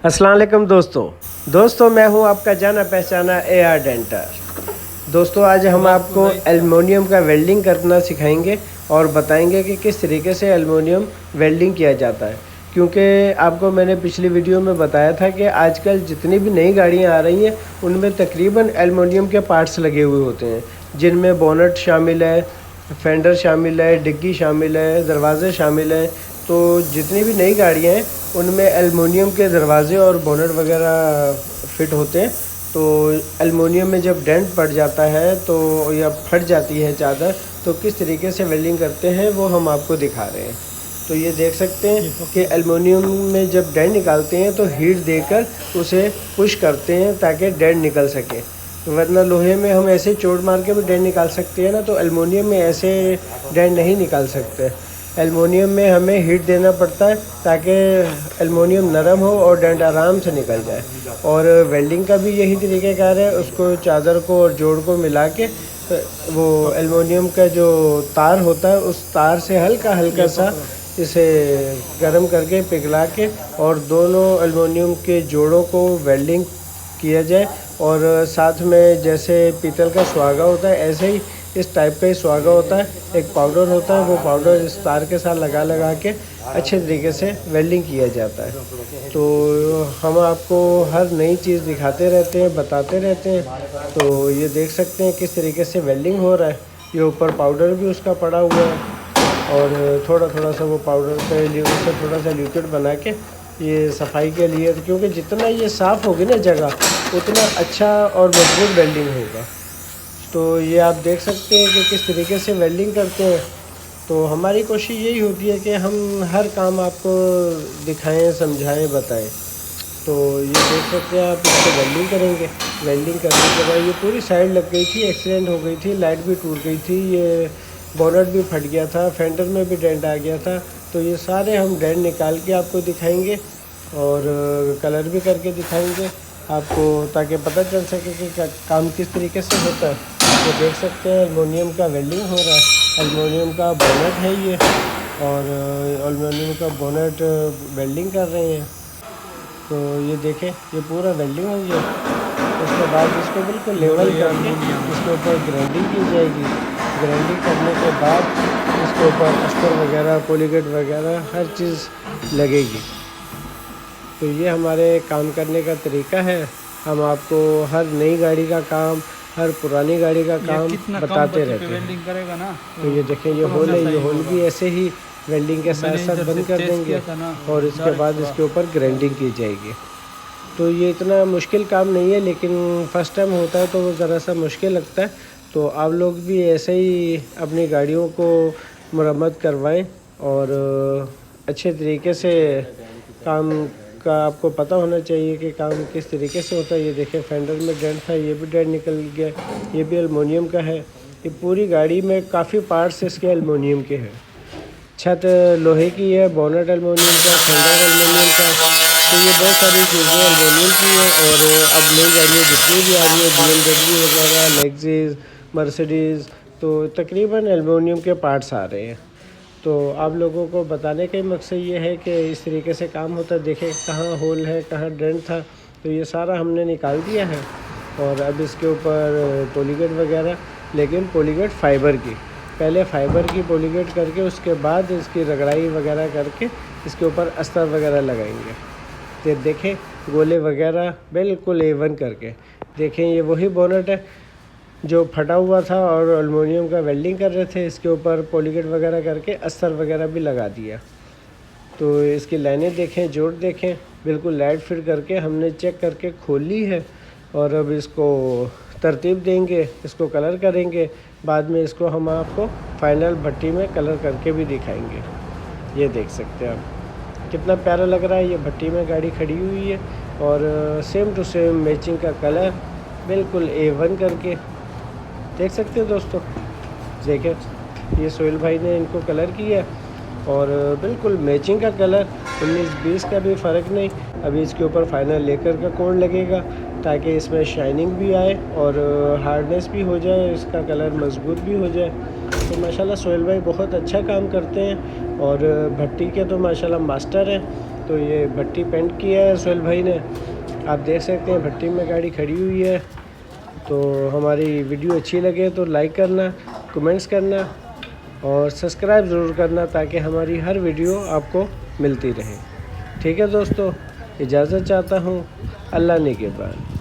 अस्सलाम वालेकुम दोस्तों मैं हूं आपका जाना पहचाना AR डेंटर। दोस्तों आज हम आपको एल्युमिनियम का वेल्डिंग करना सिखाएंगे और बताएंगे कि किस तरीके से एल्युमिनियम वेल्डिंग किया जाता है। क्योंकि आपको मैंने पिछली वीडियो में बताया था कि आजकल जितनी भी नई गाड़ियां आ रही हैं उनमें तकरीबन एल्युमिनियम के पार्ट्स लगे हुए होते हैं, जिनमें बोनट शामिल है, फेंडर शामिल है, डिग्गी शामिल है, दरवाजे शामिल हैं। तो जितनी भी नई गाड़ियाँ हैं उनमें एल्युमिनियम के दरवाजे और बोनट वगैरह फिट होते हैं। तो एल्युमिनियम में जब डेंट पड़ जाता है तो या फट जाती है चादर, तो किस तरीके से वेल्डिंग करते हैं वो हम आपको दिखा रहे हैं। तो ये देख सकते हैं कि एल्युमिनियम में जब डेंट निकालते हैं तो हीट देकर उसे पुश करते हैं ताकि डेंट निकल सके, वरना लोहे में हम ऐसे चोट मार के भी डेंट निकाल सकते हैं ना, तो एल्युमिनियम में ऐसे डेंट नहीं निकाल सकते। एल्युमिनियम में हमें हीट देना पड़ता है ताकि एल्युमिनियम नरम हो और डेंट आराम से निकल जाए। और वेल्डिंग का भी यही तरीक़ाकार है, उसको चादर को और जोड़ को मिला के वो एल्युमिनियम का जो तार होता है उस तार से हल्का हल्का सा इसे गर्म करके पिघला के और दोनों एल्युमिनियम के जोड़ों को वेल्डिंग किया जाए। और साथ में जैसे पीतल का सुहागा होता है ऐसे ही इस टाइप का ही सुहागा होता है, एक पाउडर होता है, वो पाउडर इस तार के साथ लगा के अच्छे तरीके से वेल्डिंग किया जाता है। तो हम आपको हर नई चीज़ दिखाते रहते हैं, बताते रहते हैं। तो ये देख सकते हैं किस तरीके से वेल्डिंग हो रहा है। ये ऊपर पाउडर भी उसका पड़ा हुआ है और थोड़ा थोड़ा सा वो पाउडर पे उससे थोड़ा सा लिक्विड बना के ये सफाई के लिए, क्योंकि जितना ये साफ़ होगी ना जगह उतना अच्छा और मजबूत वेल्डिंग होगा। तो ये आप देख सकते हैं कि किस तरीके से वेल्डिंग करते हैं। तो हमारी कोशिश यही होती है कि हम हर काम आपको दिखाएं, समझाएं, बताएं। तो ये देख सकते हैं आप, इसको वेल्डिंग करेंगे। वेल्डिंग करने के बाद ये पूरी साइड लग गई थी, एक्सीडेंट हो गई थी, लाइट भी टूट गई थी, ये बोनट भी फट गया था, फेंडर में भी डेंट आ गया था। तो ये सारे हम डेंट निकाल के आपको दिखाएंगे और कलर भी करके दिखाएंगे आपको, ताकि पता चल सके कि काम किस तरीके से होता है। तो देख सकते हैं एल्युमिनियम का वेल्डिंग हो रहा है। एल्युमिनियम का बोनट है ये, और एल्युमिनियम का बोनट वेल्डिंग कर रहे हैं। तो ये देखें, ये पूरा वेल्डिंग हो गया। उसके बाद इसको बिल्कुल लेवल करके इसके ऊपर ग्राइंडिंग की जाएगी। ग्राइंडिंग करने के बाद इसके ऊपर अस्तर वगैरह, पॉलीगेट वगैरह हर चीज़ लगेगी। तो ये हमारे काम करने का तरीका है। हम आपको हर नई गाड़ी का काम, हर पुरानी गाड़ी का काम बताते रहते हैं। वेल्डिंग करेगा ना तो ये देखें, ये होल है, ये होल भी ऐसे ही वेल्डिंग के साथ साथ बंद कर देंगे और इसके बाद इसके ऊपर ग्राइंडिंग की जाएगी। तो ये इतना मुश्किल काम नहीं है, लेकिन फ़र्स्ट टाइम होता है तो वो ज़रा सा मुश्किल लगता है। तो आप लोग भी ऐसे ही अपनी गाड़ियों को मरम्मत करवाएं और अच्छे तरीके से काम का आपको पता होना चाहिए कि काम किस तरीके से होता है। ये देखें, फेंडर में डेंट था, ये भी डेंट निकल गया, ये भी एल्युमिनियम का है। ये पूरी गाड़ी में काफ़ी पार्ट्स इसके एल्युमिनियम के हैं। छत लोहे की है, बोनट एल्युमिनियम का, फेंडर एल्युमिनियम का। तो ये बहुत सारी चीज़ें एल्युमिनियम की हैं। और अब नई गाड़ियाँ जितनी भी आ रही है, BMW वगैरह, लेक्सिस, मर्सिडीज़, तो तकरीबन एल्युमिनियम के पार्ट्स आ रहे हैं। तो आप लोगों को बताने का ही मकसद ये है कि इस तरीके से काम होता है। देखें कहाँ होल है, कहाँ डेंट था, तो ये सारा हमने निकाल दिया है। और अब इसके ऊपर पॉलीगेट वगैरह, लेकिन पॉलीगेट फ़ाइबर की, पहले फ़ाइबर की पॉलीगेट करके उसके बाद इसकी रगड़ाई वगैरह करके इसके ऊपर अस्तर वगैरह लगाएंगे। तो देखें गोले वगैरह बिल्कुल A1 करके। देखें ये वही बोनट है जो फटा हुआ था और एल्युमिनियम का वेल्डिंग कर रहे थे, इसके ऊपर पॉलीगेट वगैरह करके अस्तर वगैरह भी लगा दिया। तो इसकी लाइनें देखें, जोड़ देखें, बिल्कुल लाइट फिट करके हमने चेक करके खोल ली है। और अब इसको तरतीब देंगे, इसको कलर करेंगे। बाद में इसको हम आपको फाइनल भट्टी में कलर करके भी दिखाएंगे। ये देख सकते हैं आप कितना प्यारा लग रहा है। ये भट्टी में गाड़ी खड़ी हुई है और सेम टू सेम मैचिंग का कलर बिल्कुल A1 करके देख सकते हैं दोस्तों। देखें ये सोहेल भाई ने इनको कलर किया और बिल्कुल मैचिंग का कलर, 19-20 का भी फ़र्क नहीं। अभी इसके ऊपर फाइनल लेकर का कोड लगेगा ताकि इसमें शाइनिंग भी आए और हार्डनेस भी हो जाए, इसका कलर मजबूत भी हो जाए। तो माशाल्लाह सोहेल भाई बहुत अच्छा काम करते हैं और भट्टी के तो माशाल्लाह मास्टर हैं। तो ये भट्टी पेंट किया है सोहेल भाई ने, आप देख सकते हैं भट्टी में गाड़ी खड़ी हुई है। तो हमारी वीडियो अच्छी लगे तो लाइक करना, कमेंट्स करना और सब्सक्राइब ज़रूर करना ताकि हमारी हर वीडियो आपको मिलती रहे। ठीक है दोस्तों, इजाज़त चाहता हूँ। अल्लाह ने के बाद।